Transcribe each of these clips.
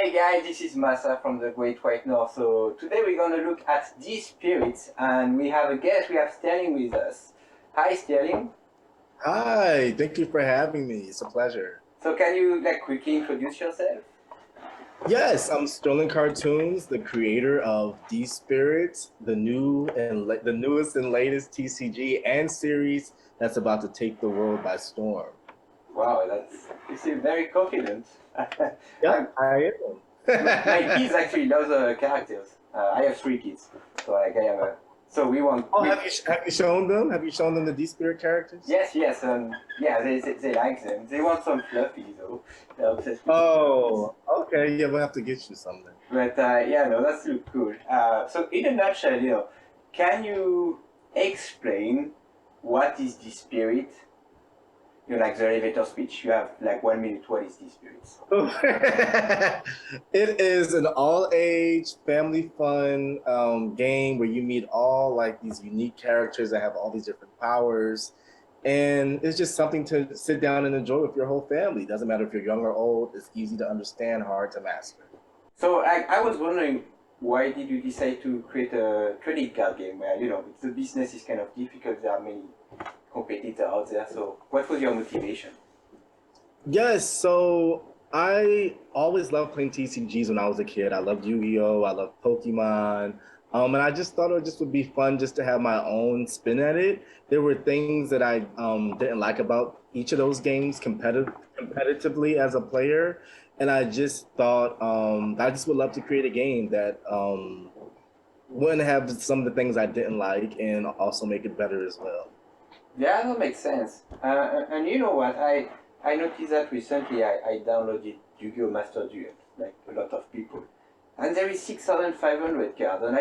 Hi guys, this is Masa from the Great White North. So today we're gonna look at these spirits, and we have a guest. We have Sterling with us. Hi Sterling. Hi, thank you for having me. It's a pleasure. So can you quickly introduce yourself? Yes, I'm Sterling Cartoons, the creator of D Spirits, the newest and latest TCG and series that's about to take the world by storm. Wow, you seem very confident. Yeah, I'm, I my am. kids actually love the characters. I have three kids, so I have a. So we want. Oh, have you shown them? Have you shown them the D Spirit characters? Yes, yeah, they like them. They want some fluffy though. They're obsessed with Oh, okay. Yeah, we'll have to get you something. But yeah, no, that's look cool. So in a nutshell, can you explain what is the spirit? Like the elevator speech. You have like 1 minute. What is the spirit? It is an all-age family fun game where you meet all like these unique characters that have all these different powers, and it's just something to sit down and enjoy with your whole family. Doesn't matter if you're young or old. It's easy to understand, hard to master. So I was wondering, why did you decide to create a credit card game where the business is kind of difficult. There are many competitors out there. So what was your motivation? Yes, so I always loved playing TCGs when I was a kid. I loved Yu-Gi-Oh! I loved Pokemon. And I just thought it just would be fun just to have my own spin at it. There were things that I didn't like about each of those games competitively as a player. And I just thought I just would love to create a game that wouldn't have some of the things I didn't like and also make it better as well. Yeah, that makes sense. And you know what? I noticed that recently I downloaded Yu-Gi-Oh! Master Duel, like a lot of people. And there is 6,500 cards, and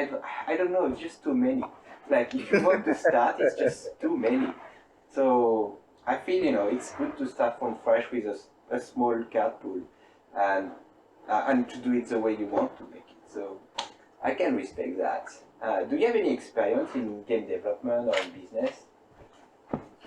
I don't know, it's just too many. Like, if you want to start, it's just too many. So, I feel, it's good to start from fresh with a small card pool and to do it the way you want to make it. So, I can respect that. Do you have any experience in game development or in business?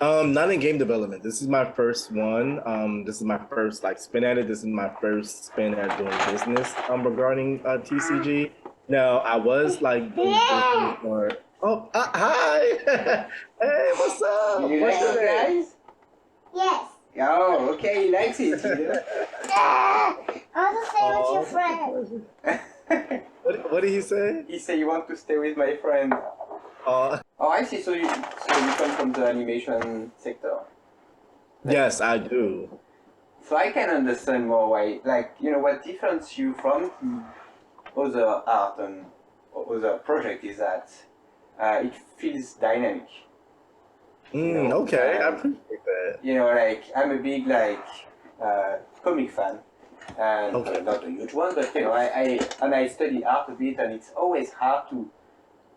Not in game development. This is my first one. This is my first like spin at it. This is my first spin at doing business regarding TCG. Now I was like doing business for. Oh, hi! Hey, what's up? Do you What's like your it, name? guys? Yes. Oh, okay, he likes it. I want to stay with your friend. What did he say? He said you want to stay with my friend. Uh, Oh, I see. So you come from the animation sector. yes, I do. So I can understand more why, what differentiates you from the other art and other project is that it feels dynamic. Okay, I appreciate that. I'm a big comic fan, and Okay. not a huge one, but I study art a bit, and it's always hard to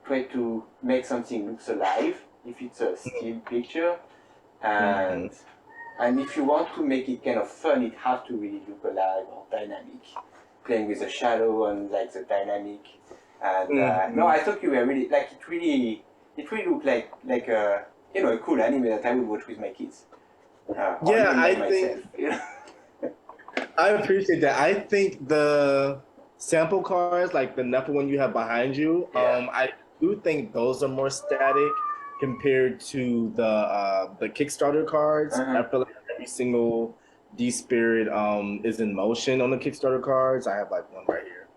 try to make something looks alive if it's a still picture, and and if you want to make it kind of fun, it has to really look alive or dynamic, playing with the shadow and like the dynamic. And no, I thought you were really it really looked like a cool anime that I would watch with my kids. Or Yeah, even I by think myself. I appreciate that. I think the sample cards, like the Nepal one you have behind you, Yeah. I do think those are more static compared to the Kickstarter cards. Uh-huh. I feel like every single D Spirit is in motion on the Kickstarter cards. I have like one right here.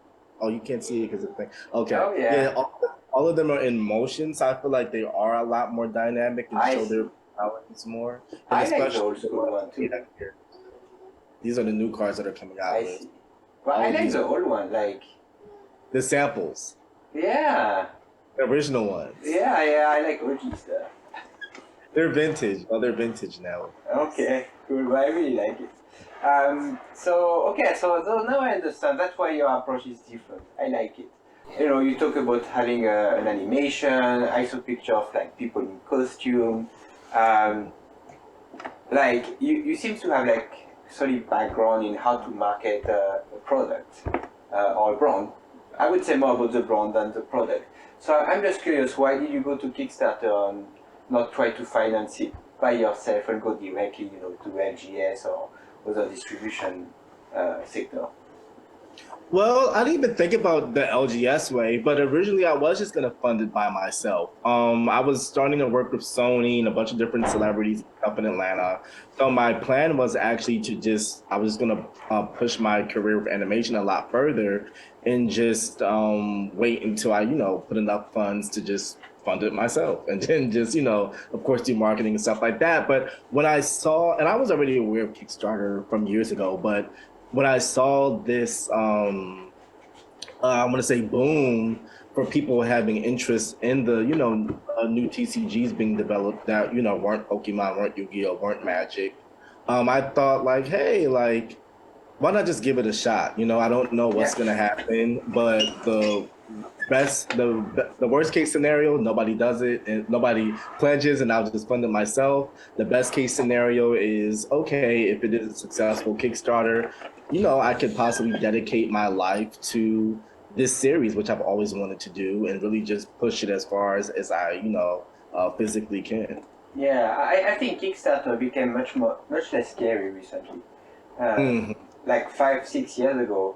Oh, you can't see it because of the thing. Okay. Oh yeah. Yeah, all of them are in motion, so I feel like they are a lot more dynamic and I show see. their balance more. And I like the especially old school one we too. have here. These are the new cards that are coming out I with see. But all I of like these the are old one, the samples, yeah. the original ones. Yeah, I like OG stuff. They're vintage. Oh, they're vintage now. Okay, cool. But I really like it. So now I understand. That's why your approach is different. I like it. You talk about having an animation. I saw picture of people in costume. Um, you seem to have solid background in how to market a product or a brand. I would say more about the brand than the product. So I'm just curious, why did you go to Kickstarter and not try to finance it by yourself and go directly, to LGS or other distribution sector? Well, I didn't even think about the LGS way, but originally I was just gonna fund it by myself. I was starting to work with Sony and a bunch of different celebrities up in Atlanta. So my plan was actually to just I was gonna push my career with animation a lot further and just wait until I put enough funds to just fund it myself and then just of course do marketing and stuff like that. But when I saw, and I was already aware of Kickstarter from years ago, but when I saw this, I want to say boom for people having interest in the, new TCGs being developed that, weren't Pokemon, weren't Yu-Gi-Oh, weren't Magic. I thought like, hey, like, why not just give it a shot? I don't know what's Yeah. gonna happen, but the worst case scenario, nobody does it and nobody pledges, and I'll just fund it myself. The best case scenario is okay if it is a successful Kickstarter. I could possibly dedicate my life to this series, which I've always wanted to do, and really just push it as far as I physically can. Yeah, I think Kickstarter became much less scary recently. Uh, Mhm. like 5 6 years ago,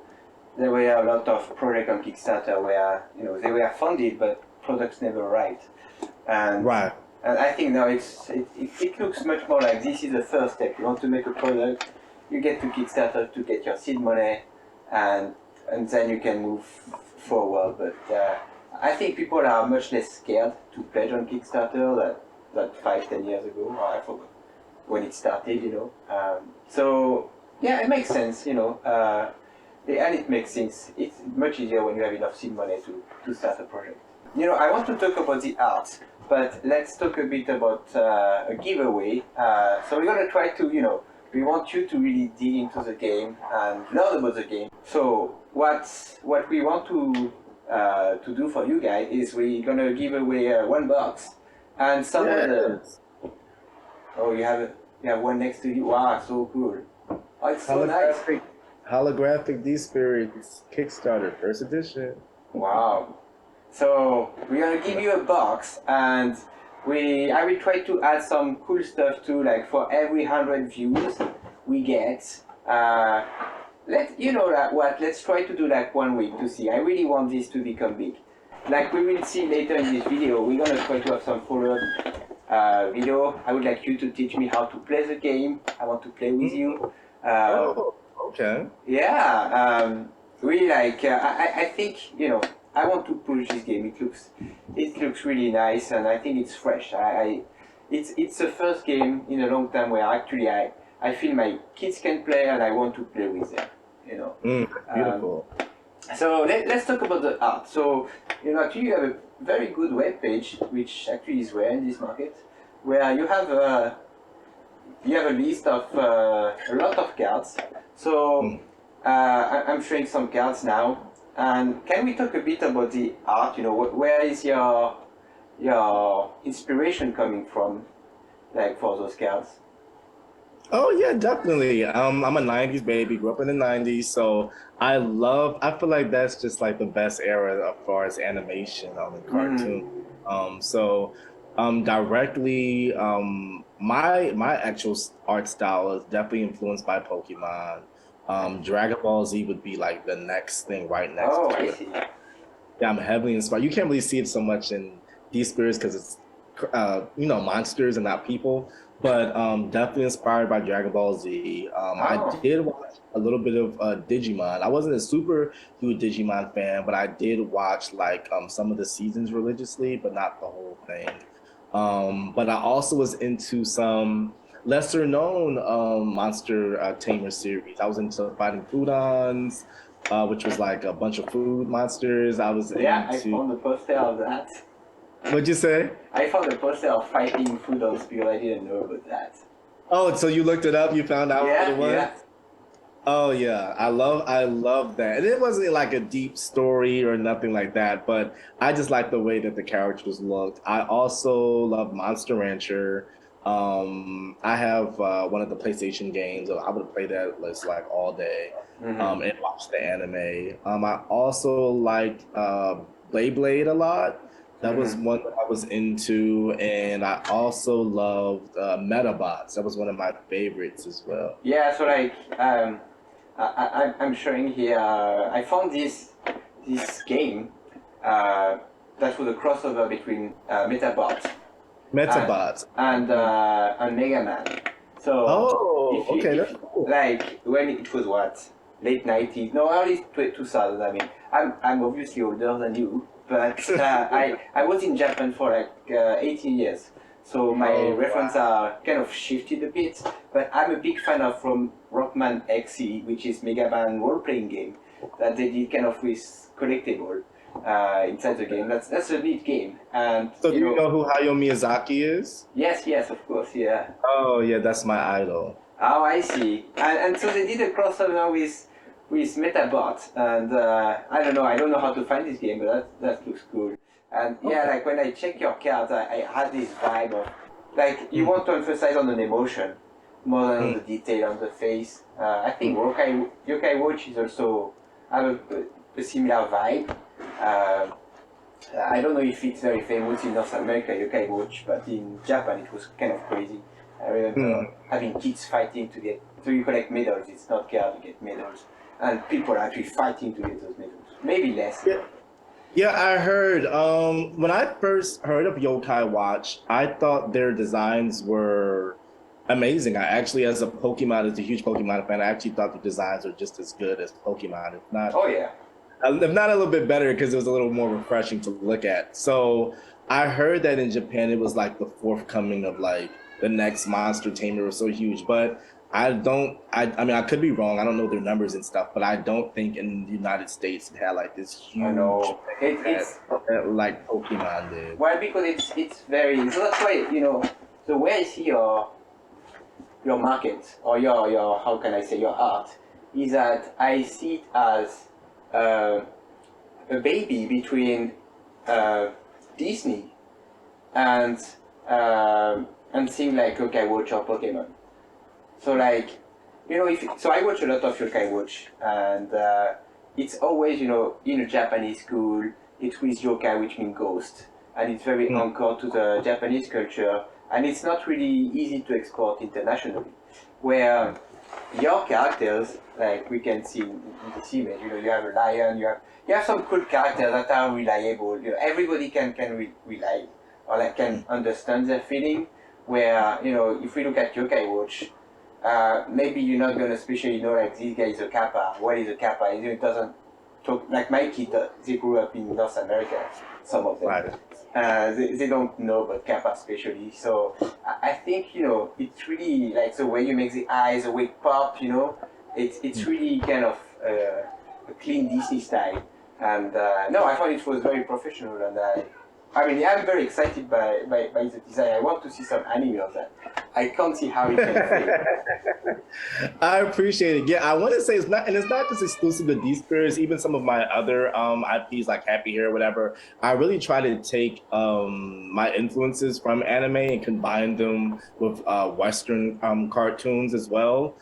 there were a lot of projects on Kickstarter where they were funded but products never arrived, and Right. and I think now it looks much more like this is the first step. You want to make a product, you get to Kickstarter to get your seed money, and then you can move forward. But I think people are much less scared to pledge on Kickstarter than 5 10 years ago. Or I forgot when it started. So yeah, it makes sense. And it makes things it's much easier when you have enough seed money to start a project. I want to talk about the art, but let's talk a bit about a giveaway. So we're gonna try to, we want you to really dig into the game and learn about the game. So what we want to do for you guys is we're gonna give away one box and some of the. Yes. Oh, you have one next to you. Wow, so cool. Oh, it's so nice. Holographic D Spirits Kickstarter first edition. Wow. So we're gonna give you a box, and I will try to add some cool stuff too. Like for every 100 views we get, let's try to do like 1 week to see. I really want this to become big. Like we will see later in this video, we're gonna try to have some follow-up video. I would like you to teach me how to play the game. I want to play with you. Oh, okay. Yeah, really like I think I want to push this game. It looks really nice, and I think it's fresh. It's the first game in a long time where actually I feel my kids can play and I want to play with them. Beautiful. So let's talk about the art. So actually you have a very good web page, which actually is rare in this market, where you have a list of a lot of cards. So I'm showing some cards now. And can we talk a bit about the art? Where is your inspiration coming from, like for those cards? Oh yeah, definitely. I'm a '90s baby. Grew up in the '90s, so I feel like that's just like the best era as far as animation on the cartoon. So, directly, my actual art style is definitely influenced by Pokemon. Dragon Ball Z would be like the next thing right next Oh, to I it. see. Yeah, I'm heavily inspired. You can't really see it so much in these spirits because it's monsters and not people. But definitely inspired by Dragon Ball Z. I Oh, did watch a little bit of Digimon. I wasn't a super huge Digimon fan, but I did watch like some of the seasons religiously, but not the whole thing. But I also was into some lesser known monster tamer series. I was into fighting Foodons, which was like a bunch of food monsters. I was yeah, I into found the poster of that. what'd you say? I found the poster of fighting Foodons because I didn't know about that. Oh, so you looked it up, you found out what Yeah, it was? yeah. Oh yeah, I love that. And it wasn't like a deep story or nothing like that, but I just like the way that the characters looked. I also love Monster Rancher. I have one of the PlayStation games. I would play that like all day, Mm-hmm. and watch the anime. I also like Blade a lot. That was Mm-hmm. one that I was into, and I also loved Metabots. That was one of my favorites as well. Yeah, so like I'm showing here. I found this game that was a crossover between Metabot Metabots. and Mega Man. So Oh, if you, okay, if, that's cool. like when it was what, late 90s, no, early 2000s. I mean, I'm obviously older than you, but I was in Japan for like 18 years. So my Oh, references are kind of shifted a bit, but I'm a big fan of from Rockman XE, which is Mega Man role-playing game that they did kind of with collectible inside the game. That's a neat game, and So do you know who Hayao Miyazaki is? yes, of course, yeah. Oh yeah, that's my idol. Oh, I see. And so they did a crossover with Metabot, and I don't know how to find this game, but that looks cool. And yeah, Okay. like when I check your cards, I had this vibe of like you want to emphasize on an emotion more than on the detail on the face. I think Yokai Watch is also have a similar vibe. Uh, I don't know if it's very famous in North America, Yokai Watch, but in Japan it was kind of crazy. I remember having kids fighting to get, so you collect medals, it's not care to get medals. And people are actually fighting to get those medals. Maybe less. Yeah. Yeah, I heard. When I first heard of Yokai Watch, I thought their designs were amazing. I actually, as a huge Pokemon fan, I actually thought the designs were just as good as Pokemon, Oh yeah. if not a little bit better, because it was a little more refreshing to look at. So I heard that in Japan, it was like the forthcoming of like the next Monster Tamer was so huge, but I don't. I mean, I could be wrong. I don't know their numbers and stuff, but I don't think in the United States it had like this I huge know. It's like Pokemon did. well because it's very, so that's why, so where I see your market or your how can I say your art is that I see it as a baby between Disney and things like Yokai Watch or Pokemon. So like, so I watch a lot of Yokai Watch, and it's always, in a Japanese school, it's with yokai, which means ghost, and it's very anchored to the Japanese culture, and it's not really easy to export internationally. Where your characters, like we can see in this image, you have a lion, you have some cool characters that are reliable. Everybody can rely or like can understand their feeling. Where if we look at Yokai Watch, maybe you're not gonna especially know like this guy is a kappa. What is a kappa? It doesn't talk like my kid. They grew up in North America. Some of them. Right. They don't know about kappa especially. So I think it's really like the way you make the eyes, the way it pop. It's really kind of a clean Disney style. And no, I thought it was very professional, and I mean, I'm very excited by the design. I want to see some anime of that. I can't see how it can fail. I appreciate it. Yeah, I want to say it's not just exclusive to these spirits. Even some of my other IPs like Happy Hair or whatever. I really try to take my influences from anime and combine them with Western cartoons as well.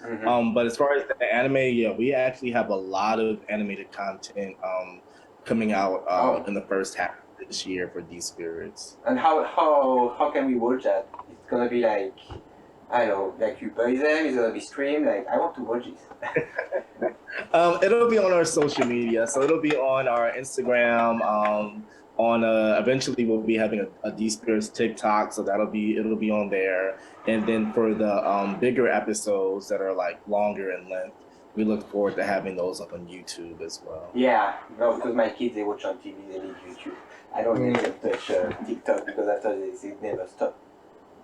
But as far as the anime, yeah, we actually have a lot of animated content coming out in the first half of this year for these spirits. And how can we watch that? It's gonna be like, I don't know, like you buy them. It's gonna be streamed. Like I want to watch this. It'll be on our social media, so it'll be on our Instagram. Eventually we'll be having a D Spirits TikTok, so it'll be on there. And then for the bigger episodes that are like longer in length, we look forward to having those up on YouTube as well. Yeah, no, because my kids they watch on TV. They need YouTube. I don't let them touch TikTok because after they never stop.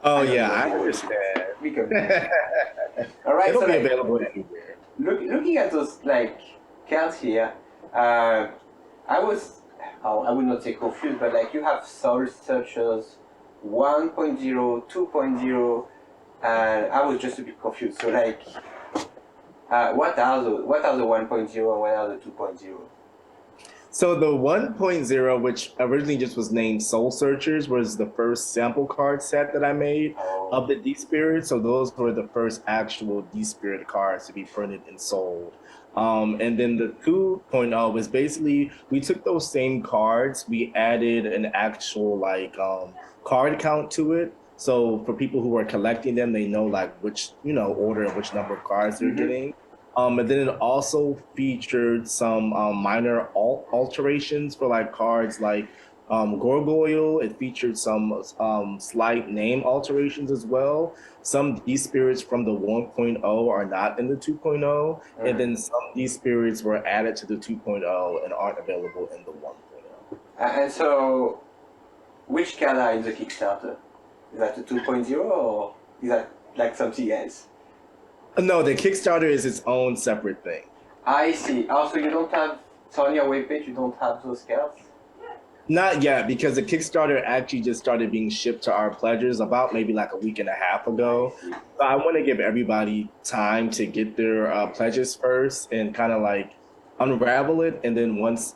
Oh yeah, I understand. We can. All right, It'll so be like, available anywhere. looking at those like cards here, I would not say confused, but like you have Soul Searchers 1.0, 2.0, and I was just a bit confused. So like, what are the 1.0 and what are the 2.0? So the 1.0, which originally just was named Soul Searchers, was the first sample card set that I made of the D Spirit. So those were the first actual D Spirit cards to be printed and sold. And then the 2.0 was basically, we took those same cards, we added an actual like card count to it. So for people who are collecting them, they know like which, order and which number of cards they're getting. And then it also featured some minor alterations for like cards like Gargoyle. It featured some slight name alterations as well. Some D spirits from the 1.0 are not in the 2.0, and then some D spirits were added to the 2.0 and aren't available in the 1.0. And so, which card are in the Kickstarter? Is that the 2.0 or is that like something else? No, the Kickstarter is its own separate thing. I see. Also, you don't have, so on your webpage, you don't have those cards? Not yet, because the Kickstarter actually just started being shipped to our pledgers about maybe like a week and a half ago. So I want to give everybody time to get their pledges first and kind of like unravel it. And then once,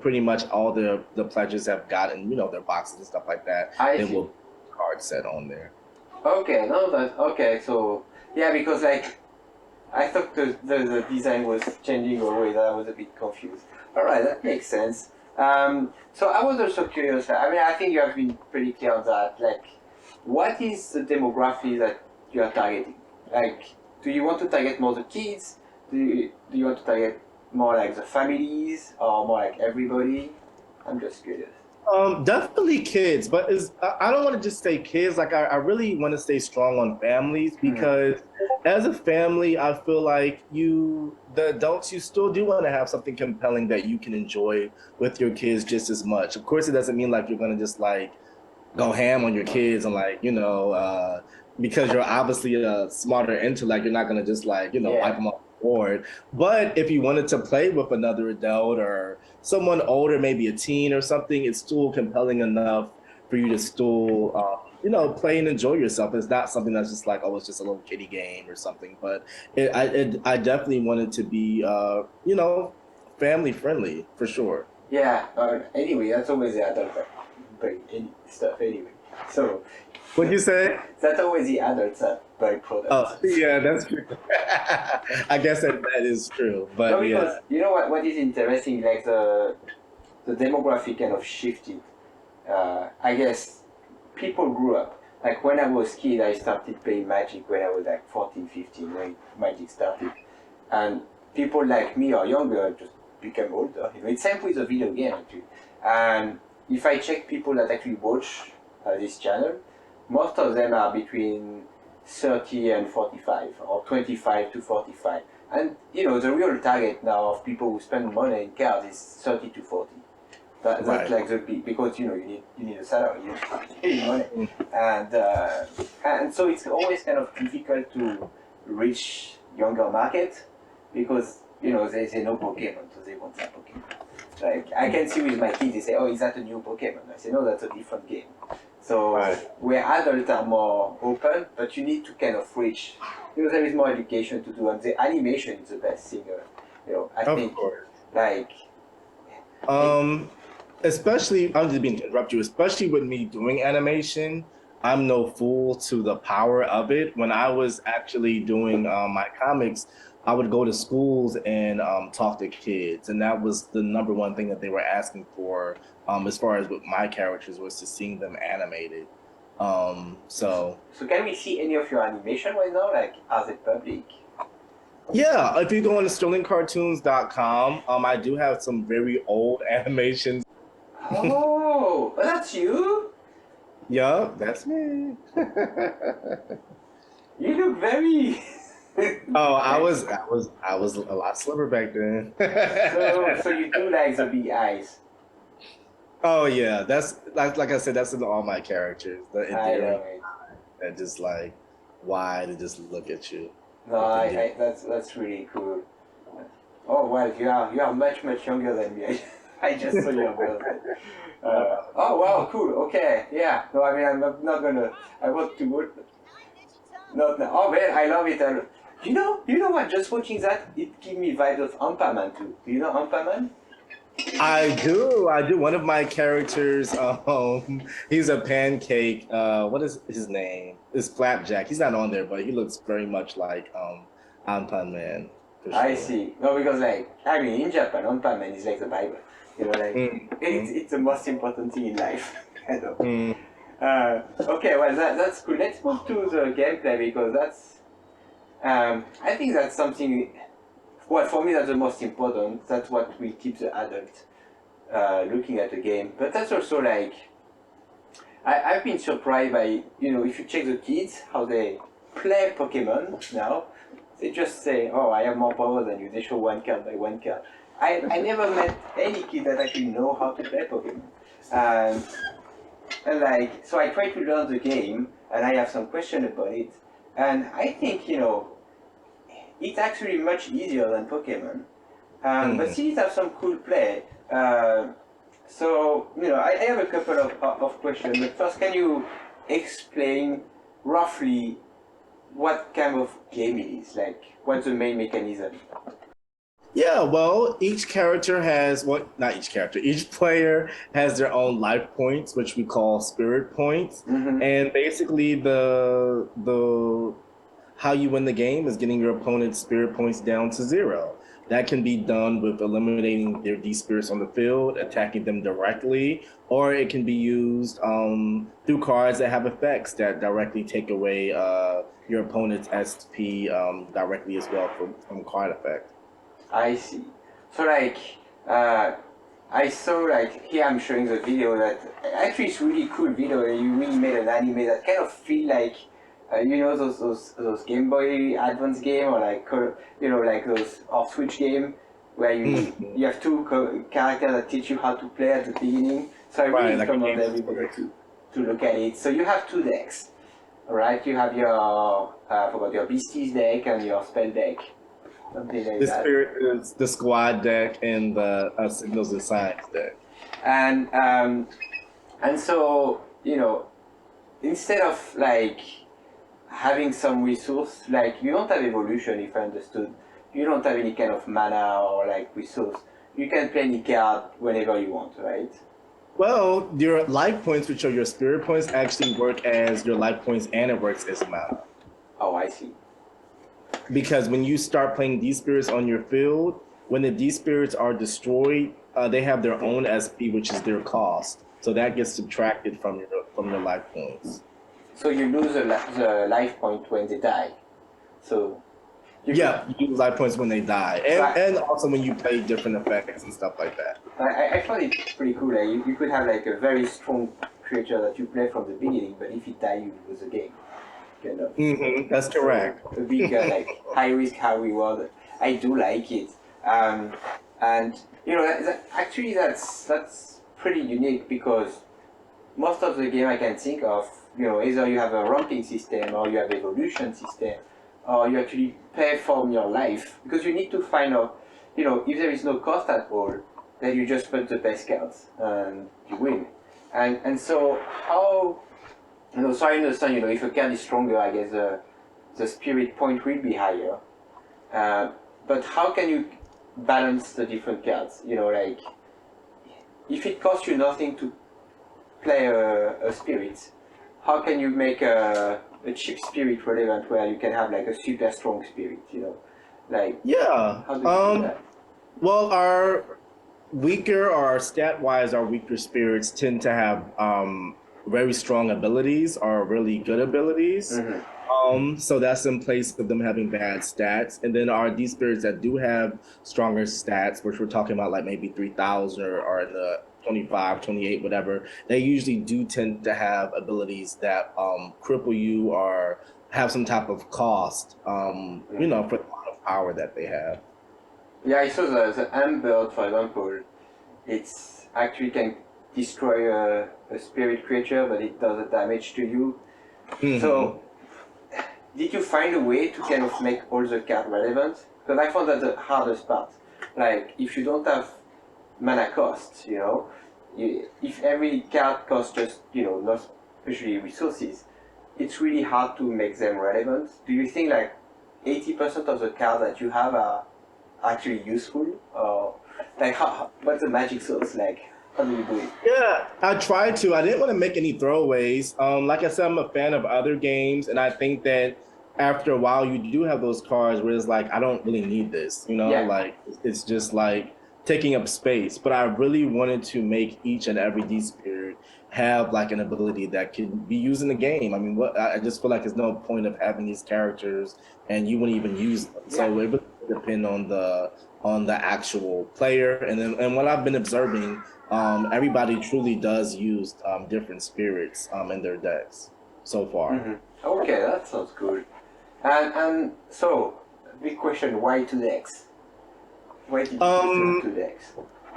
pretty much all the pledges have gotten, their boxes and stuff like that, then we'll put the card set on there. Okay, no, okay, so, yeah, because like, I thought the design was changing always, I was a bit confused. Alright, that makes sense. So I was also curious, I mean, I think you have been pretty clear on that, like, what is the demography that you are targeting? Like, do you want to target more the kids? Do you want to target more like the families, or more like everybody? I'm just curious. Definitely kids, but I don't want to just say kids. Like I really want to stay strong on families because as a family, I feel like the adults, you still do want to have something compelling that you can enjoy with your kids just as much. Of course, it doesn't mean like you're gonna just like go ham on your kids and like because you're obviously a smarter intellect, you're not gonna just like wipe them off the board. But if you wanted to play with another adult or someone older, maybe a teen or something, it's still compelling enough for you to still play and enjoy yourself. It's not something that's just like, oh, it's just a little kiddie game or something. But I definitely wanted to be family friendly for sure. Yeah. Anyway, that's always the adult stuff anyway. So. What'd you say? That's always the adults that buy products. Oh, yeah, that's true. I guess that is true. But no, because you know what is interesting, like the demographic kind of shifted. I guess people grew up. Like when I was a kid, I started playing Magic when I was like 14, 15, when Magic started. And people like me or younger just became older. It's same with the video game actually. And if I check people that actually watch this channel, most of them are between 30 and 45 or 25 to 45. And the real target now of people who spend money in cards is 30 to 40. That's like the big, because you need a salary, you need money. And so it's always kind of difficult to reach younger market because they say no Pokemon, so they want that Pokemon. Like I can see with my kids, they say, oh, is that a new Pokemon? I say, no, that's a different game. So where adults are more open, but you need to kind of reach, there is more education to do, and the animation is the best thing. I think, of course. Like, especially, I'm just being to interrupt you, especially with me doing animation, I'm no fool to the power of it. When I was actually doing my comics, I would go to schools and talk to kids, and that was the number one thing that they were asking for, as far as with my characters, was to seeing them animated. So can we see any of your animation right now? Like, as it public? Yeah, if you go on to sterlingcartoons.com, I do have some very old animations. Oh, that's you? Yeah, that's me. You look very. Oh, I was a lot slimmer back then. so you do like the big eyes. Oh yeah, that's like I said, that's in all my characters. The endearing and just like wide and just look at you. No, that's really cool. Oh well, you are much younger than me. I just saw your birthday. Oh wow, cool. Okay, yeah. No, I mean I'm not gonna. I want to go. Not now. Oh man, I love it. You know what? Just watching that, it gives me vibes of Ampaman too. Do you know Ampaman? I do. One of my characters, he's a pancake. What is his name? It's Flapjack. He's not on there, but he looks very much like Ampaman. Sure. I see. No, because I mean, in Japan, Ampaman is like the Bible. It's the most important thing in life. I know. Okay, well that's cool. Let's move to the gameplay because that's. I think that's something well, for me, that's the most important. That's what will keep the adult looking at the game. But that's also like, I've been surprised by, if you check the kids, how they play Pokemon now. They just say, oh, I have more power than you. They show one card by one card. I never met any kid that actually know how to play Pokemon. And like, so I try to learn the game, and I have some question about it. And I think, it's actually much easier than Pokemon. But still it have some cool play. So, I have a couple of questions. But first, can you explain roughly what kind of game it is? Like, what's the main mechanism? Yeah, well, each character has not each character, each player has their own life points, which we call spirit points. Mm-hmm. And basically the how you win the game is getting your opponent's spirit points down to 0. That can be done with eliminating their D-spirits on the field, attacking them directly, or it can be used through cards that have effects that directly take away your opponent's SP directly as well from card effect. I see. So like, I saw like, here I'm showing the video that, actually it's really cool video. You really made an anime that kind of feel like, those Game Boy Advance game, or like, like those off Switch game where you have two characters that teach you how to play at the beginning. So I really recommend everybody to look at it. So you have 2 decks, right? You have your, I forgot, your Beasties deck and your Spell deck. Something like The that. spirit is the squad deck and the signals and signs deck. And so, instead of like having some resource, like you don't have evolution, if I understood. You don't have any kind of mana or like resource. You can play any card whenever you want, right? Well, your life points, which are your spirit points, actually work as your life points, and it works as mana. Oh, I see. Because when you start playing D-spirits on your field, when the D-spirits are destroyed, they have their own SP, which is their cost. So that gets subtracted from your life points. So you lose the life point when they die. So you lose life points when they die, and also when you play different effects and stuff like that. I found it pretty cool. Like, you could have like a very strong creature that you play from the beginning, but if it dies, you lose the game. Kind of. That's correct. A big like high risk, high reward. I do like it, and actually that's pretty unique, because most of the game I can think of, either you have a ranking system, or you have evolution system, or you actually pay from your life, because you need to find out, if there is no cost at all, then you just put the best cards and you win. And so how, so I understand, if a card is stronger, I guess the spirit point will be higher. But how can you balance the different cards? Like, if it costs you nothing to play a spirit, how can you make a cheap spirit relevant where you can have like a super strong spirit, Like, yeah. How do you do that? Well, our stat-wise, our weaker spirits tend to have very strong abilities, or really good abilities. So that's in place of them having bad stats. And then our D spirits that do have stronger stats, which we're talking about like maybe 3,000 or in the 25, 28, whatever, they usually do tend to have abilities that cripple you or have some type of cost, for the amount of power that they have. Yeah, I saw the Ambird, for example. It's actually can destroy a spirit creature, but it does damage to you. So, did you find a way to kind of make all the cards relevant? Because I found that the hardest part. Like, if you don't have mana costs, if every card costs just, not especially resources, it's really hard to make them relevant. Do you think like 80% of the cards that you have are actually useful? Or like, what's the magic source like? How do you do it? Yeah, I tried to. I didn't want to make any throwaways. Like I said, I'm a fan of other games, and I think that after a while, you do have those cards where it's like, I don't really need this, like it's just like taking up space. But I really wanted to make each and every D spirit have like an ability that can be used in the game. I mean, I just feel like there's no point of having these characters and you wouldn't even use them. So it depend on the actual player. And what I've been observing, everybody truly does use different spirits in their decks so far. Mm-hmm. Okay, that sounds good. And so, big question: why two decks? Why did you choose two decks?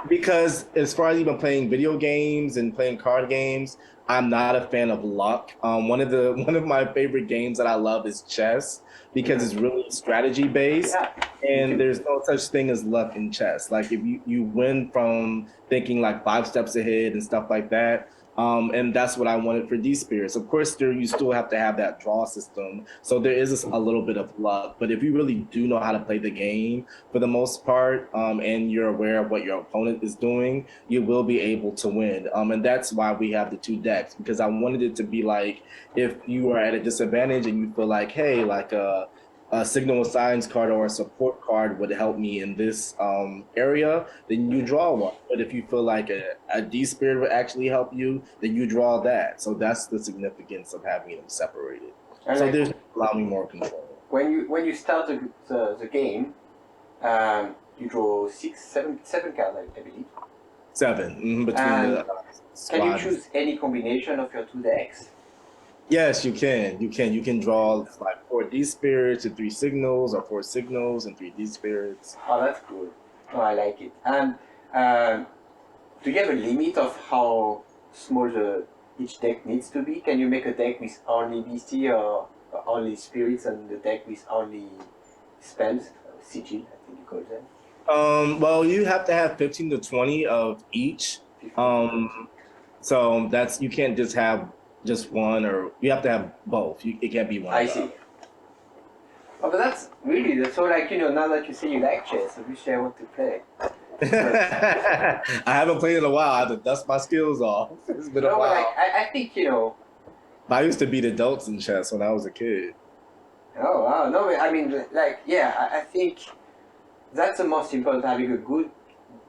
Because as far as even playing video games and playing card games, I'm not a fan of luck. One of my favorite games that I love is chess because it's really strategy based, Yeah, and there's no such thing as luck in chess. Like if you win from thinking like 5 steps ahead and stuff like that. And that's what I wanted for these spirits. Of course, you still have to have that draw system, so there is a little bit of luck. But if you really do know how to play the game, for the most part, and you're aware of what your opponent is doing, you will be able to win. And that's why we have the two decks, because I wanted it to be like if you are at a disadvantage and you feel like, hey, like a signal signs card or a support card would help me in this area, then you draw one. But if you feel like a D spirit would actually help you, then you draw that. So that's the significance of having them separated. And so like, there's allowing more control. When you start the game, you draw seven cards, I believe. 7 between And the squads. can you choose any combination of your two decks? Yes, you can. You can draw like 4 D spirits and 3 signals, or 4 signals and 3 D spirits. Oh, that's cool. Oh, I like it. And do you have a limit of how small each deck needs to be? Can you make a deck with only BC or only spirits and the deck with only spells? Sigil, I think you call them. Well, you have to have 15 to 20 of each. So that's, you can't just have just one, or you have to have both. It can't be one. I see. Oh, but that's so like, now that you say you like chess, obviously I want to play. I haven't played in a while. I have to dust my skills off. It's been a while. Like, I think, I used to beat adults in chess when I was a kid. Oh, wow. No, I mean, like, yeah, I think that's the most important, having a good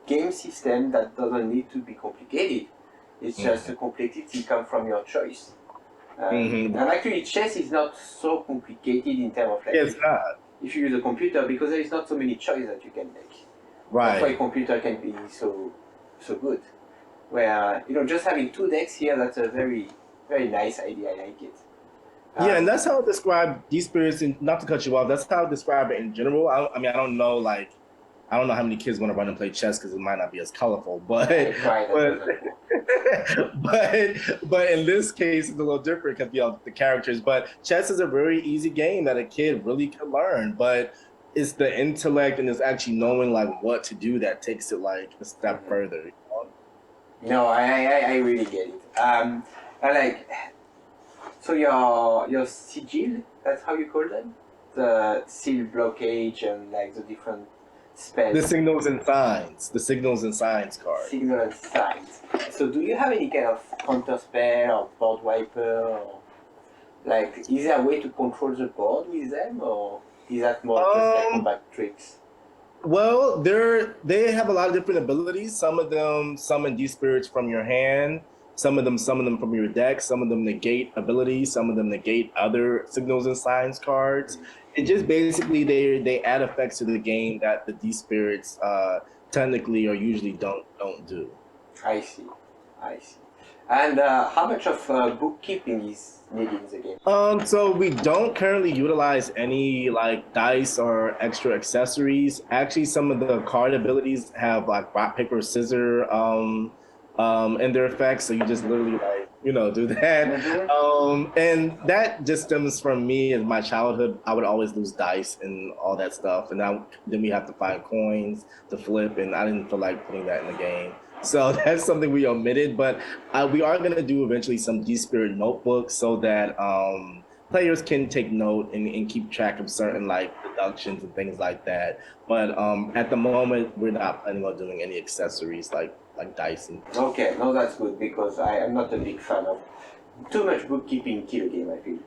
game system that doesn't need to be complicated. It's just the complexity comes from your choice. And actually, chess is not so complicated in terms of like. It's not. If you use a computer, because there is not so many choices that you can make. Right. That's why a computer can be so good. Where just having two decks here, that's a very, very nice idea. I like it. Yeah, and that's how I describe these spirits. And not to cut you off, that's how I describe it in general. I mean, I don't know how many kids want to run and play chess because it might not be as colorful, but but in this case, it's a little different because the characters. But chess is a very easy game that a kid really can learn, but it's the intellect and it's actually knowing like what to do that takes it like a step further. No, I really get it. I like, so your sigil, that's how you call them, the seal blockage and like the different spells. The signals and signs card. Signal and signs. So do you have any kind of counter spell or board wiper, or like is there a way to control the board with them, or is that more just like combat tricks? Well, they have a lot of different abilities. Some of them summon these spirits from your hand. Some of them summon them from your deck. Some of them negate abilities. Some of them negate other signals and signs cards. It just basically they add effects to the game that the D spirits technically or usually don't do. I see. And how much of bookkeeping is needed in the game? So we don't currently utilize any like dice or extra accessories. Actually, some of the card abilities have like rock, paper, scissors in their effects. So you just literally like do that. And that just stems from me in my childhood. I would always lose dice and all that stuff, and then we have to find coins to flip, and I didn't feel like putting that in the game. So that's something we omitted, but we are going to do eventually some D-Spirit notebooks so that players can take note and keep track of certain like deductions and things like that. But at the moment, we're not planning on doing any accessories like dice. Okay, no, that's good, because I am not a big fan of too much bookkeeping kill a game, I feel.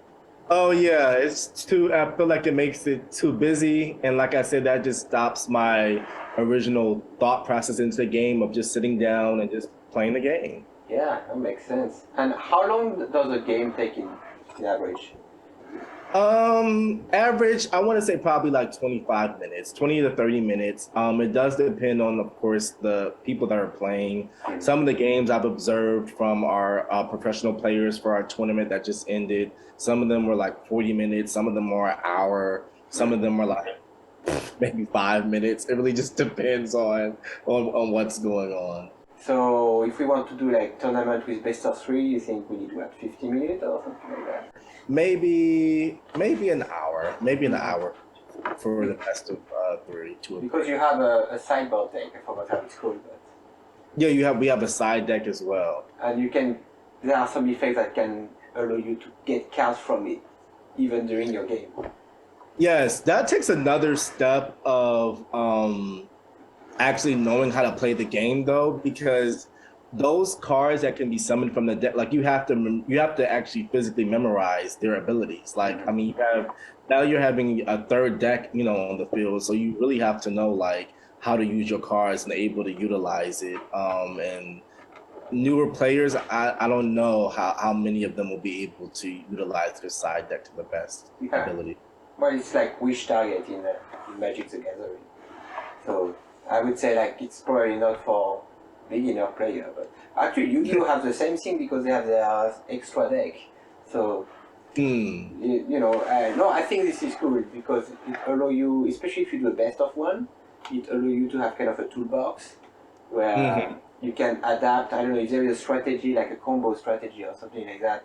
Oh yeah, it's too. I feel like it makes it too busy, and like I said, that just stops my original thought process into the game of just sitting down and just playing the game. Yeah, that makes sense. And how long does a game take in average? Average, I want to say probably like 25 minutes, 20 to 30 minutes. It does depend on, of course, the people that are playing. Some of the games I've observed from our professional players for our tournament that just ended, some of them were like 40 minutes, some of them were an hour, some of them were like maybe 5 minutes. It really just depends on what's going on. So if we want to do like tournament with best of three, you think we need what, 50 minutes or something like that? Maybe an hour for the best of three, two. Because you have a sideboard deck, I forgot how it's called, but Yeah, we have a side deck as well. and there are some effects that can allow you to get cards from it even during your game. Yes, that takes another step of actually knowing how to play the game though, because those cards that can be summoned from the deck, like you have to actually physically memorize their abilities. Like, I mean, now you're having a third deck, on the field, so you really have to know like how to use your cards and able to utilize it. And newer players, I don't know how many of them will be able to utilize their side deck to the best ability. Well, it's like wish target in Magic the Gathering. So I would say like it's probably not for beginner player, but actually Yu-Gi-Oh have the same thing because they have their extra deck. So no, I think this is cool because it allow you, especially if you do a best of one, it allow you to have kind of a toolbox where you can adapt. I don't know if there is a strategy like a combo strategy or something like that,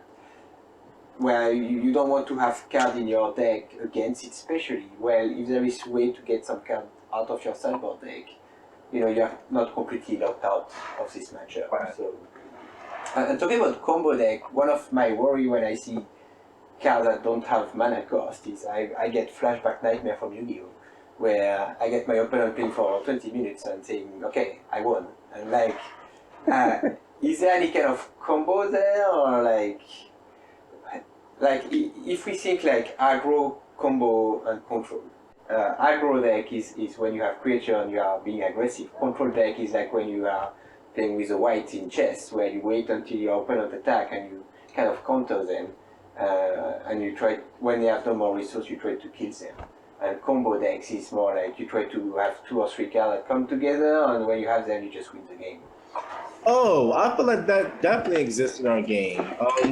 where you don't want to have cards in your deck against it, especially. Well, if there is a way to get some card out of your sideboard deck, you're not completely locked out of this matchup. Right. So, and talking about combo deck, one of my worry when I see cards that don't have mana cost is I get Flashback Nightmare from Yu-Gi-Oh, where I get my opponent playing for 20 minutes and saying, okay, I won. And like, is there any kind of combo there, or like if we think like aggro, combo, and control. Aggro deck is when you have creature and you are being aggressive. Control deck is like when you are playing with a white in chess, where you wait until your opponent attack and you kind of counter them, and you try, when they have no more resource, you try to kill them. And combo decks is more like you try to have 2 or 3 cards that come together, and when you have them, you just win the game. Oh, I feel like that definitely exists in our game.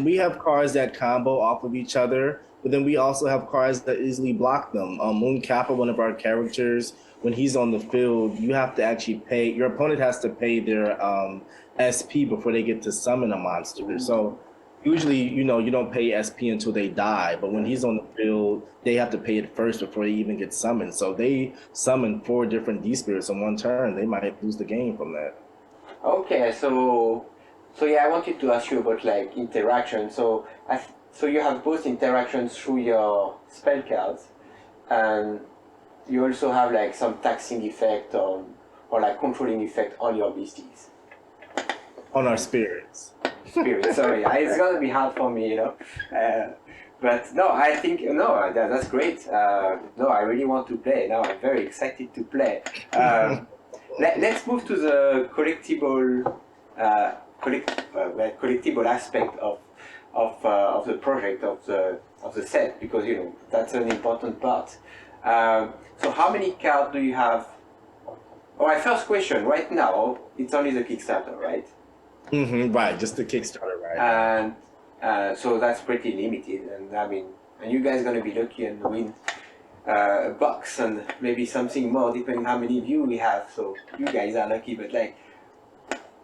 We have cards that combo off of each other, but then we also have cards that easily block them. Moon Kappa, one of our characters, when he's on the field, you have to actually pay. Your opponent has to pay their SP before they get to summon a monster. So usually, you don't pay SP until they die. But when he's on the field, they have to pay it first before they even get summoned. So they summon 4 different D spirits in one turn. They might lose the game from that. Okay, so yeah, I wanted to ask you about like interaction. So you have both interactions through your spell cards, and you also have like some taxing effect or like controlling effect on your beasties. On our spirits. Spirit, sorry, it's gonna be hard for me, but no, I think that's great. No, I really want to play. Now I'm very excited to play. Let's move to the collectible aspect of the project of the set, because that's an important part. So how many cards do you have? Oh, my first question right now, it's only the Kickstarter, right? Right, just the Kickstarter, right? And so that's pretty limited, and I mean, and you guys gonna be lucky and win a box and maybe something more depending how many view we have. So you guys are lucky, but like,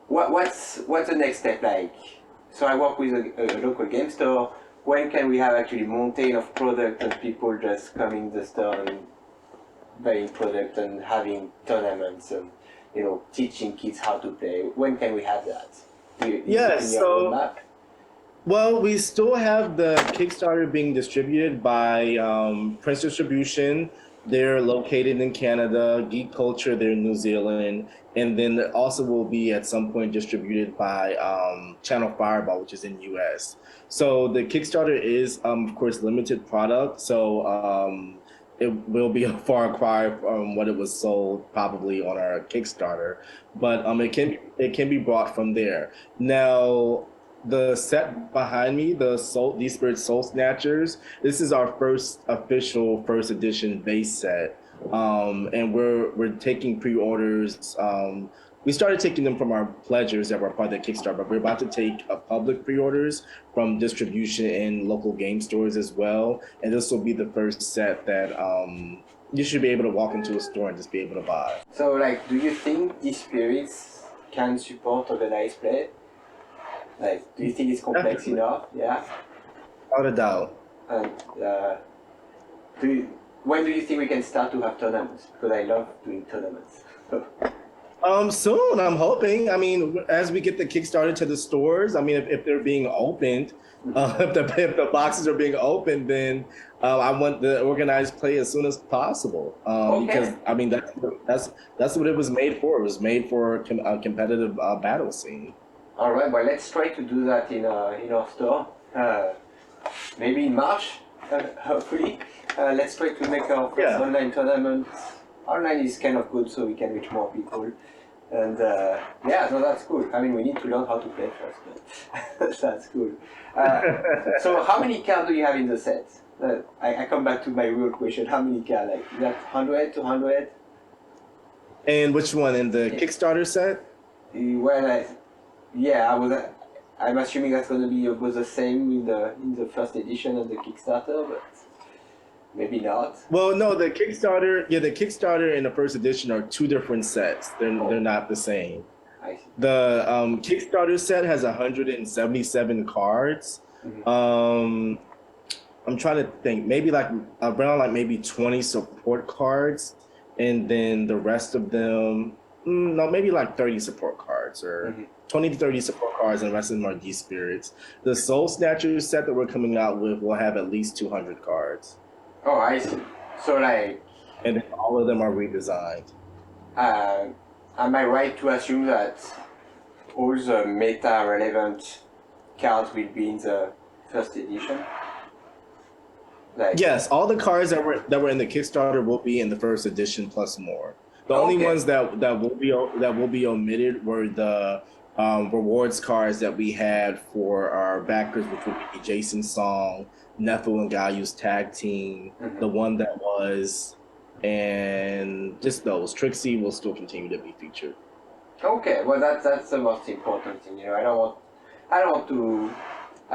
what's the next step like? So I work with a local game store. When can we have actually mountain of product and people just coming to the store and buying product and having tournaments and teaching kids how to play? When can we have that? Well, we still have the Kickstarter being distributed by Prince Distribution. They're located in Canada. Geek Culture, they're in New Zealand. And then it also will be at some point distributed by Channel Fireball, which is in US. So the Kickstarter is, of course, limited product. So it will be a far cry from what it was sold probably on our Kickstarter. But it can be brought from there. Now, the set behind me, the Spirit Soul Snatchers. This is our first official first edition base set, and we're taking pre-orders. We started taking them from our pledgers that were part of the Kickstarter, but we're about to take public pre-orders from distribution in local game stores as well. And this will be the first set that you should be able to walk into a store and just be able to buy. So, like, do you think these spirits can support organized play? Like, do you think it's complex enough? Yeah. Without a doubt. And when do you think we can start to have tournaments? Because I love doing tournaments. Soon, I'm hoping. I mean, as we get the Kickstarter to the stores, I mean, if they're being opened, if the boxes are being opened, then I want the organized play as soon as possible. Because I mean, that's what it was made for. It was made for a competitive battle scene. All right, well, let's try to do that in our store. Maybe in March, hopefully. Let's try to make our first online tournament. Online is kind of good, so we can reach more people. And yeah, no, that's cool. I mean, we need to learn how to play first, but that's cool. So how many cards do you have in the set? I come back to my real question. How many cards? Like, is that 100, 200? And which one? In the Kickstarter set? Well, yeah, I'm assuming that's going to be about the same in the first edition of the Kickstarter, but maybe not. Well, no, the Kickstarter and the first edition are two different sets. They're not the same. I see. The Kickstarter set has 177 cards. Mm-hmm. I'm trying to think, maybe like around like maybe 20 support cards, and then the rest of them, no, maybe like 30 support cards or 20 to 30 support cards, and the rest of them are D-Spirits. The Soul Snatchers set that we're coming out with will have at least 200 cards. Oh, I see. So like... And then all of them are redesigned. Am I right to assume that all the meta-relevant cards will be in the first edition? Like... Yes, all the cards that were in the Kickstarter will be in the first edition plus more. The only ones that will be omitted were the rewards cards that we had for our backers, which would be Jason Song, Nephil and Gaiu's tag team, the one that was, and just those. Trixie will still continue to be featured. Okay, well that's the most important thing. You know, I don't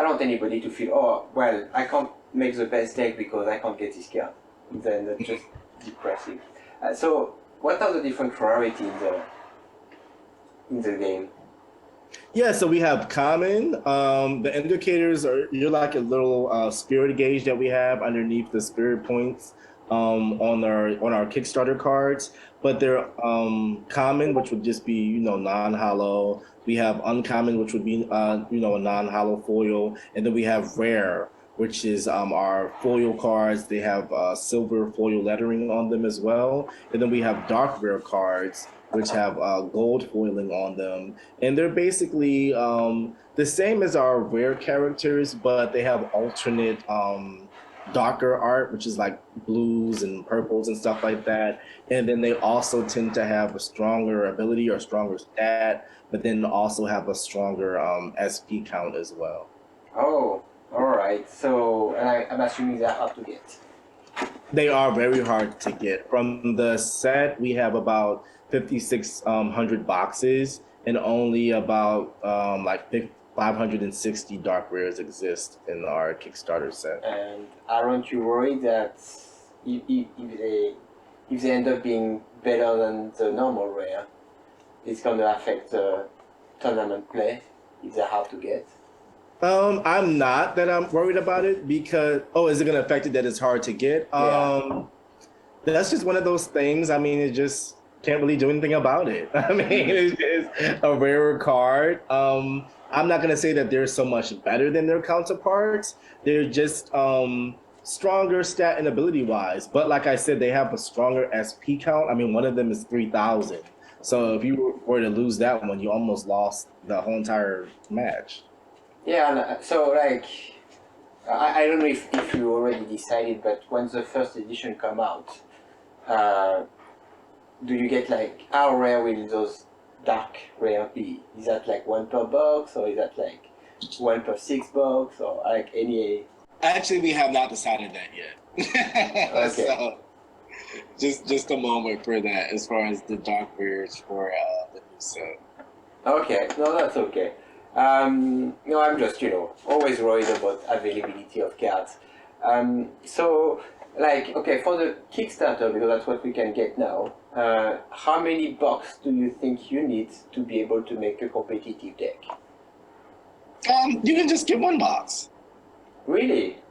want anybody to feel, oh well, I can't make the best deck because I can't get this card. Then that's just depressing. So what are the different priorities in the game? Yeah, so we have common. The indicators are, you're like a little spirit gauge that we have underneath the spirit points on our Kickstarter cards. But they're common, which would just be non-hollow. We have uncommon, which would be a non-hollow foil, and then we have rare, which is our foil cards. They have silver foil lettering on them as well, and then we have dark rare cards, which have gold foiling on them. And they're basically the same as our rare characters, but they have alternate darker art, which is like blues and purples and stuff like that. And then they also tend to have a stronger ability or stronger stat, but then also have a stronger SP count as well. Oh, all right. So, and I'm assuming they're hard to get. They are very hard to get. From the set, we have about 5,600 boxes, and only about 560 dark rares exist in our Kickstarter set. And aren't you worried that if they end up being better than the normal rare, it's going to affect the tournament play if they're hard to get? I'm not that I'm worried about it because, is it going to affect it that it's hard to get? That's just one of those things. I mean, it just can't really do anything about it. I mean, it's a rarer card. I'm not going to say that they're so much better than their counterparts. They're just stronger stat and ability wise. But like I said, they have a stronger SP count. I mean, one of them is 3,000. So if you were to lose that one, you almost lost the whole entire match. Yeah, so like, I don't know if you already decided, but when the first edition come out, do you get like, how rare will those dark rare be? Is that like one per box, or is that like one per $6 or like any? Actually, we have not decided that yet. Okay. So, just a moment for that as far as the dark rares for the new set. Okay, no, that's okay. No, I'm just, always worried about availability of cards. So, like, okay, for the Kickstarter, because that's what we can get now, how many bucks do you think you need to be able to make a competitive deck? You can just get one box. Really?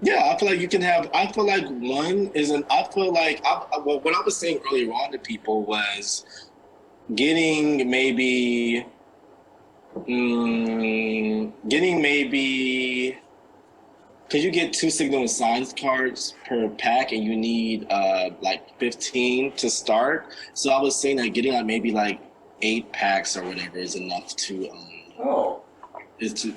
Yeah, I feel like you can have. I feel like one is an. I feel like what I was saying earlier on to people was getting maybe, because you get 2 Signal and Signs cards per pack, and you need like 15 to start. So I was saying that getting like maybe like 8 packs or whatever is enough to.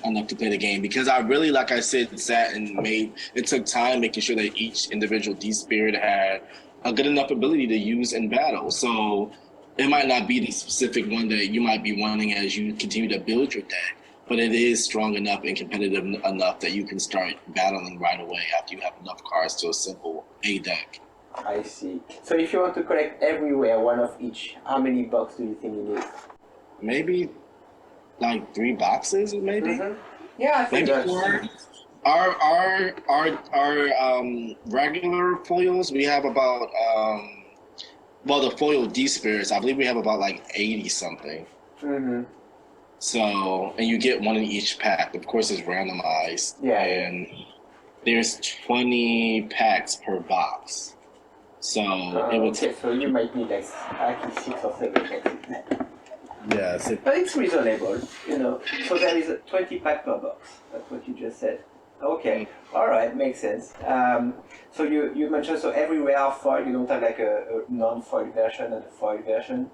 Enough to play the game, because I really, like I said, sat and it took time making sure that each individual D-Spirit had a good enough ability to use in battle. So it might not be the specific one that you might be wanting as you continue to build your deck, but it is strong enough and competitive enough that you can start battling right away after you have enough cards to assemble a deck. I see. So if you want to collect everywhere, one of each, how many bucks do you think you need? Maybe like 3 boxes, maybe. Mm-hmm. Yeah, I think that's 4. Our regular foils, we have about the foil D-Spirits, I believe we have about like 80 something. Mm-hmm. So, and you get one in each pack. Of course, it's randomized. Yeah. And there's 20 packs per box. So it would. Okay, so you might need like actually 6 or 7 packs. Yes. But it's reasonable, So there is a 20 pack per box. That's what you just said. Okay, all right, makes sense. So you mentioned, so everywhere are foil. You don't have like a non-foil version and a foil version.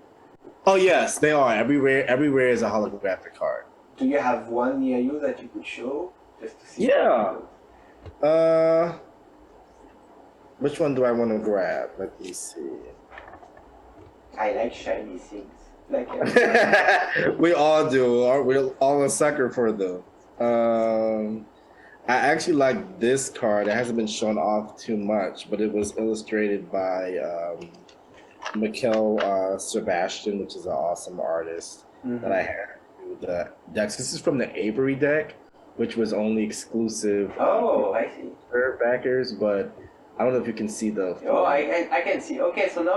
Oh yes, they are. Everywhere is a holographic card. Do you have one near you that you could show just to see? Yeah. Which one do I want to grab? Let me see. I like shiny things. Like we all do. We're all a sucker for them. I actually like this card. It hasn't been shown off too much, but it was illustrated by Mikkel Sebastian, which is an awesome artist that I had with the decks. This is from the Avery deck, which was only exclusive. I see. For backers, but I don't know if you can see the. Oh, I can see. Okay, so now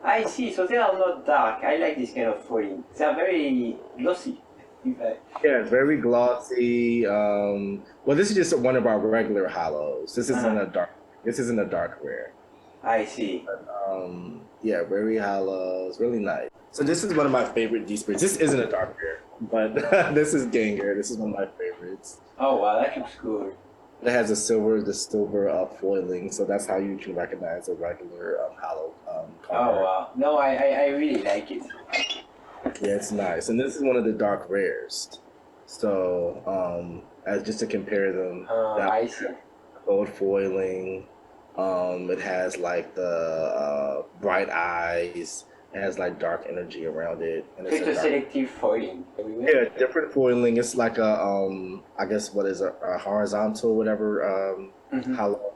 I see. So they are not dark. I like this kind of foiling. They are very glossy. Yeah, it's very glossy. Well, this is just one of our regular hollows. This isn't a dark. This isn't a dark rare. I see. But, yeah, very hollow. It's really nice. So this is one of my favorite D-Spirits. This isn't a dark rare, but this is Gengar. This is one of my favorites. Oh wow, that looks good. It has the silver foiling, so that's how you can recognize a regular hollow card. Oh wow, no, I really like it. Yeah, it's nice, and this is one of the dark rares. So, as just to compare them, I see. Gold foiling. It has like the bright eyes. It has like dark energy around it. And It's a selective foiling. Yeah, different foiling. It's like a I guess what is a horizontal whatever hollow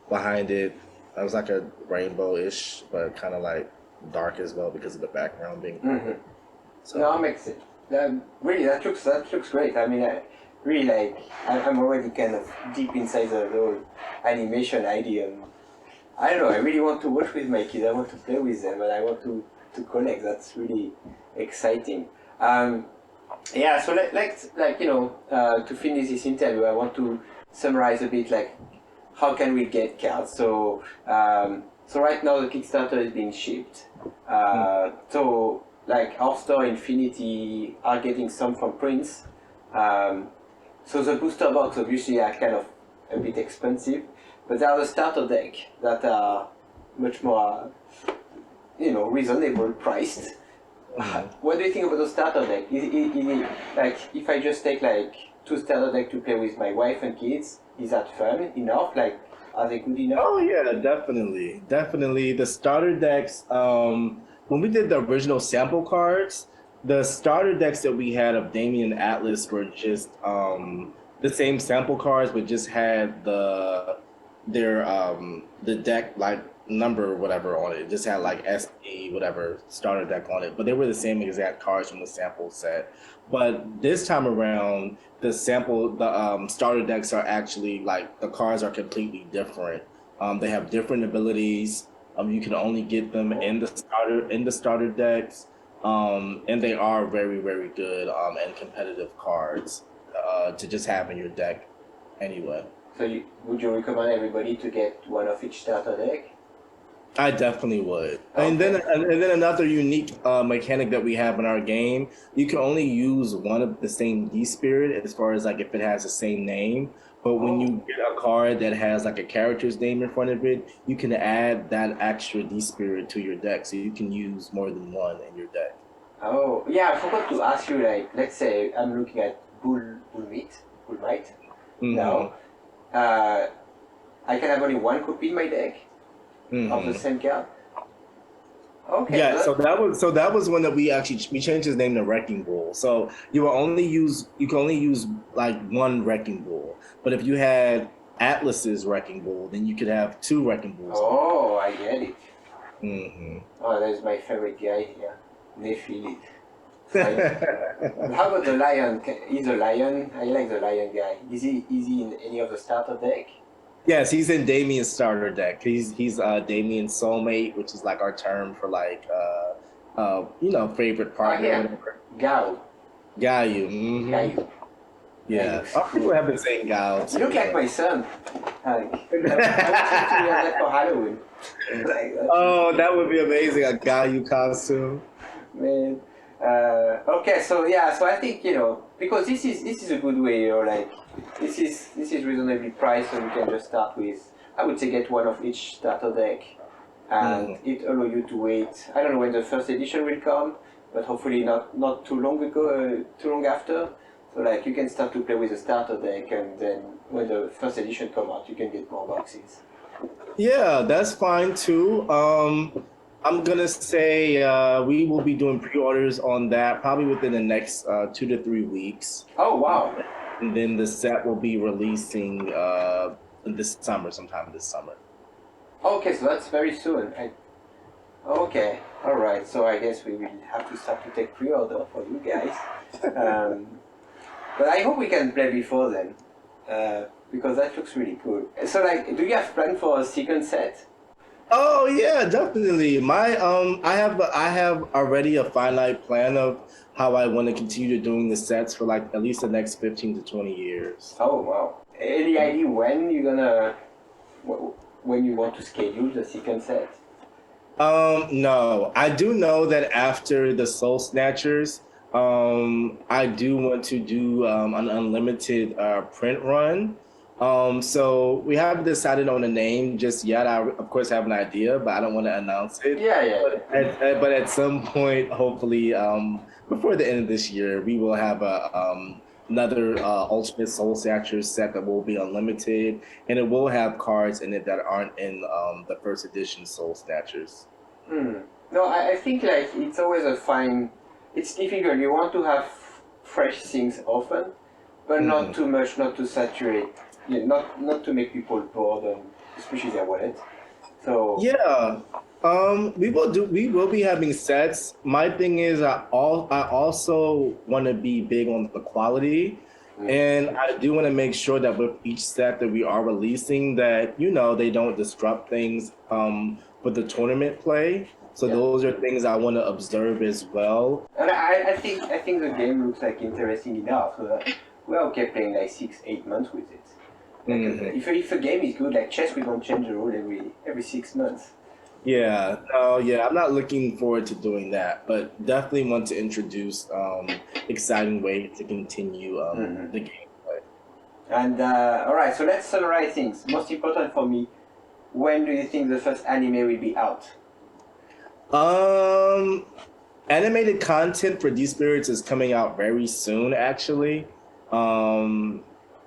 behind it. It was like a rainbow-ish, but kind of like dark as well because of the background being. So no, it makes it. Really, that looks great. I mean, I really like. I'm already kind of deep inside the whole animation idea. I don't know. I really want to watch with my kids. I want to play with them, and I want to collect. That's really exciting. Yeah. So to finish this interview, I want to summarize a bit like how can we get cards. So right now the Kickstarter is being shipped. So like our store Infinity are getting some from Prince. So the booster box obviously are kind of a bit expensive, but there are the starter deck that are much more, reasonable priced. What do you think about the starter deck? Is it like if I just take like 2 starter deck to play with my wife and kids, is that fun enough? Like, are they good enough? Oh yeah, definitely. The starter decks. When we did the original sample cards, The starter decks that we had of Damien and Atlas were just the same sample cards, but just had the deck like number or whatever on it. It just had like SP whatever starter deck on it, but they were the same exact cards from the sample set. But this time around, the starter decks are actually like the cards are completely different. They have different abilities. You can only get them in the starter decks, and they are very very good and competitive cards to just have in your deck anyway. So would you recommend everybody to get one of each starter deck? I definitely would. Okay. And then another unique mechanic that we have in our game, you can only use one of the same D spirit as far as like if it has the same name. But when you get a card that has like a character's name in front of it, you can add that extra D spirit to your deck, so you can use more than one in your deck. Oh, yeah, I forgot to ask you, like, let's say I'm looking at Bullmight Mm-hmm. now. I can have only one copy in my deck of the same card. Okay. Yeah, so that was one that we changed his name to Wrecking Bull. So you can only use like one Wrecking Bull. But if you had Atlas's Wrecking Bull, then you could have two Wrecking Bulls. Oh, I get it. Mm-hmm. Oh, that's my favorite guy here. Nephilit. How about the lion? He's a lion. I like the lion guy. Is he in any of the starter deck? Yes, he's in Damien's starter deck. He's Damien's soulmate, which is like our term for like favorite partner. Yeah. Whatever. Gao. Gayu. Mm-hmm. Gayu. Yeah. All people have been saying Gao. You look like my son. Like, I was thinking of that for Halloween. Oh, that would be amazing, a Gayu costume. Man. Okay, so I think because this is a good way, like this is reasonably priced, so you can just start with, I would say, get one of each starter deck, and it allow you to wait. I don't know when the first edition will come, but hopefully not too long after. So like you can start to play with the starter deck, and then when the first edition come out, you can get more boxes. Yeah, that's fine too. I'm gonna say we will be doing pre-orders on that probably within the next 2 to 3 weeks. Oh wow! And then the set will be releasing sometime this summer. Okay, so that's very soon. Okay, all right. So I guess we will have to start to take pre-order for you guys. But I hope we can play before then, because that looks really cool. So like, do you have plan for a second set? Oh yeah, definitely. I have already a finite plan of how I want to continue doing the sets for like at least the next 15 to 20 years. Oh wow! Any idea when you want to schedule the second set? No, I do know that after the Soul Snatchers, I do want to do an unlimited print run. So we haven't decided on a name just yet. I of course have an idea, but I don't want to announce it. Yeah. But at some point, hopefully, before the end of this year, we will have another Ultimate Soul Snatchers set that will be unlimited, and it will have cards in it that aren't in the first edition Soul Snatchers. No, I think like it's always it's difficult. You want to have fresh things often, but not too much, not to saturate. Yeah, not to make people bored, especially their wallet. So yeah, we will be having sets. My thing is, I also want to be big on the quality, and I do want to make sure that with each set that we are releasing, that they don't disrupt things for the tournament play. So those are things I want to observe as well. And I think the game looks like interesting enough. So that we're okay playing like 6-8 months with it. Like if a game is good, like chess, we don't change the rule every 6 months. Yeah, I'm not looking forward to doing that, but definitely want to introduce exciting ways to continue the gameplay. And all right, so let's summarize things. Most important for me, when do you think the first anime will be out? Animated content for D-Spirits is coming out very soon, actually.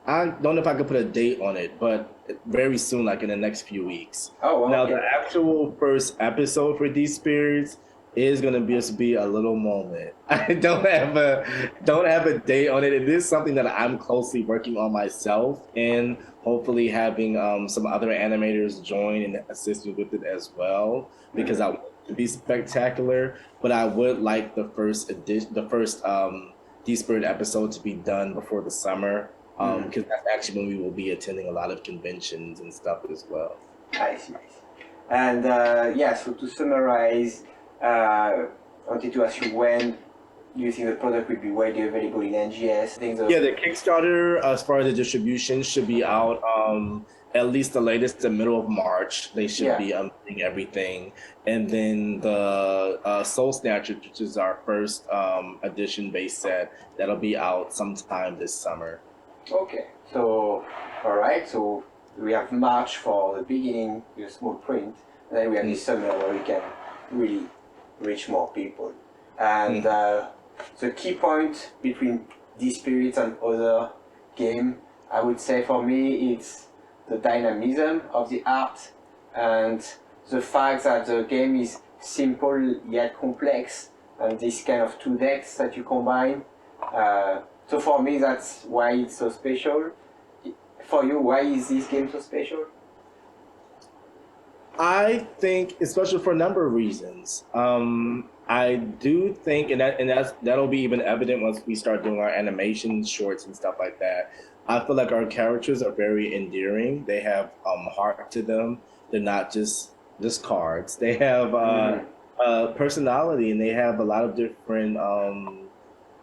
I don't know if I could put a date on it, but very soon, like in the next few weeks. Oh, okay. Now, the actual first episode for D-Spirits is gonna be a little moment. I don't have a date on it. It is something that I'm closely working on myself, and hopefully having some other animators join and assist me with it as well. Because I want it to be spectacular, but I would like the first edition, the first D-Spirit episode to be done before the summer. Because that's actually when we will be attending a lot of conventions and stuff as well. I see. And so to summarize, I wanted to ask you when do you think the product will be widely available in NGS? Yeah, the Kickstarter, as far as the distribution, should be out at least the latest the middle of March. They should be unveiling everything. And then the Soul Snatcher, which is our first edition base set, that'll be out sometime this summer. Okay, so all right, so we have March for the beginning with a small print, and then we have this summer where we can really reach more people. And the key point between D-Spirit and other game, I would say for me, it's the dynamism of the art and the fact that the game is simple yet complex, and this kind of two decks that you combine. So for me, that's why it's so special. For you, why is this game so special? I think, especially for a number of reasons. I do think, and that'll be even evident once we start doing our animation shorts and stuff like that. I feel like our characters are very endearing. They have heart to them. They're not just cards. They have personality, and they have a lot of different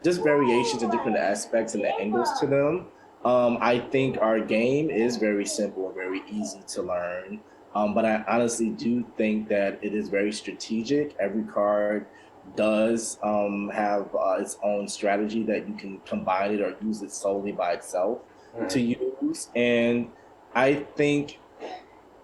just variations and different aspects and angles to them. I think our game is very simple and very easy to learn. But I honestly do think that it is very strategic. Every card does have its own strategy that you can combine it or use it solely by itself to use. And I think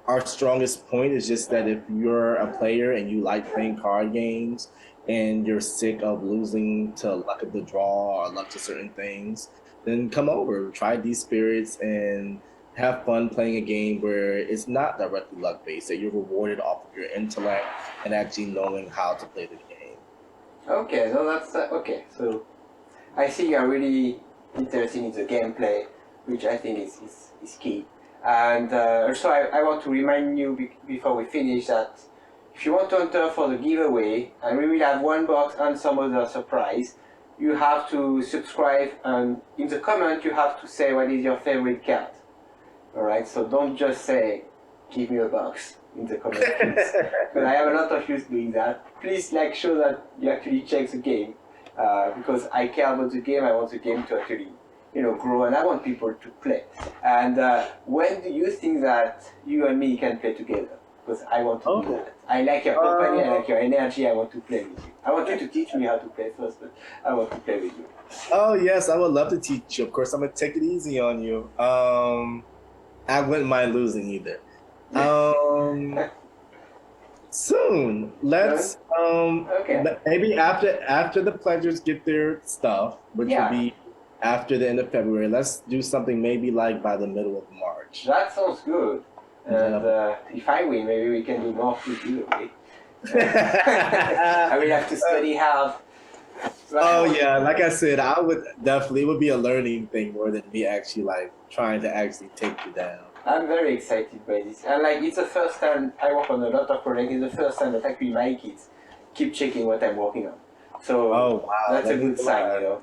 our strongest point is just that if you're a player and you like playing card games and you're sick of losing to luck of the draw or luck to certain things, then come over, try these spirits, and have fun playing a game where it's not directly luck based, that you're rewarded off of your intellect and actually knowing how to play the game. Okay, so that's okay. So I think you're really interested in the gameplay, which I think is key. And also, I want to remind you before we finish that if you want to enter for the giveaway, and we will have one box and some other surprise, you have to subscribe, and in the comment you have to say what is your favorite card. Alright, so don't just say, give me a box in the comment, please. Because I have a lot of you doing that. Please show that you actually check the game. Because I care about the game, I want the game to actually, grow, and I want people to play. And when do you think that you and me can play together? Because I want to do that. I like your company, I like your energy, I want to play with you. I want you to teach me how to play first, but I want to play with you. Oh yes, I would love to teach you. Of course, I'm gonna take it easy on you. I wouldn't mind losing either. Soon. Let's maybe after the pledgers get their stuff, which will be after the end of February. Let's do something maybe like by the middle of March. That sounds good. And if I win, maybe we can do more with you. Okay? I will have to study hard. Oh yeah, like I said, I would definitely, it would be a learning thing more than me actually trying to actually take you down. I'm very excited by this, and it's the first time I work on a lot of projects. It's the first time that actually my kids keep checking what I'm working on. So that's a good sign,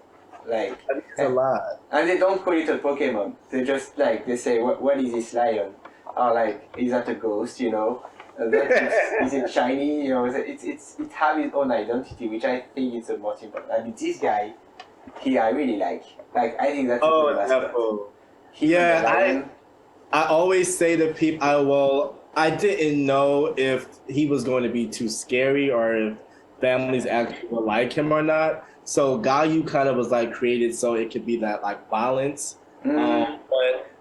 That's a lot. And they don't call it a Pokemon. They just they say, what is this lion? Or is that a ghost? Is it shiny? It have its own identity, which I think is the most important. I mean, this guy here, I really like. I think that's a good mascot. I always say to people, I didn't know if he was going to be too scary or if families actually will like him or not. So Gayu kind of was created so it could be that balance. But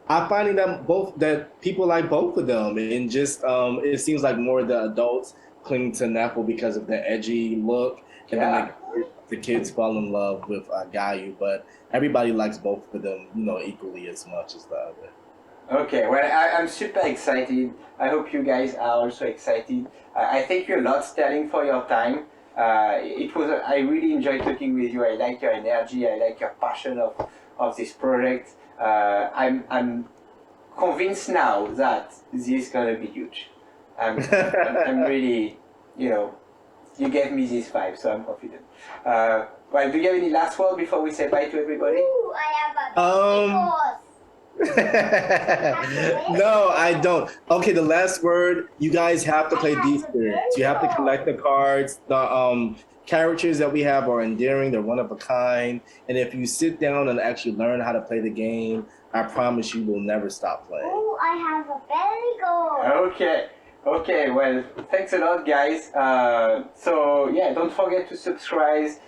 I'm finding that people like both of them, and just it seems like more of the adults cling to Nephil because of the edgy look, and then the kids fall in love with Gayu. But everybody likes both of them, equally as much as the other. Okay, well, I'm super excited. I hope you guys are also excited. I thank you a lot, Sterling, for your time. I really enjoyed talking with you. I like your energy. I like your passion of this project. I'm convinced now that this is gonna be huge. I'm really, you gave me this vibe, so I'm confident. Well, do you have any last word before we say bye to everybody? Ooh, I have a No, I don't. Okay, the last word. You guys have to play D-Spirits. You have to collect the cards. The characters that we have are endearing. They're one of a kind. And if you sit down and actually learn how to play the game, I promise you will never stop playing. Ooh, I have a belly goal. Okay, well, thanks a lot, guys. So, yeah, don't forget to subscribe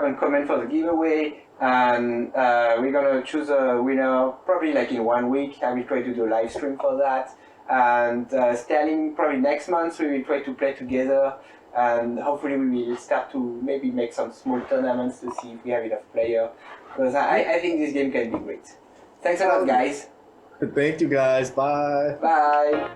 and comment for the giveaway. And we're gonna choose a winner probably like in 1 week. I will try to do a live stream for that. And starting probably next month, we will try to play together. And hopefully we will start to maybe make some small tournaments to see if we have enough players. Because I think this game can be great. Thanks a lot, guys. Thank you, guys. Bye. Bye.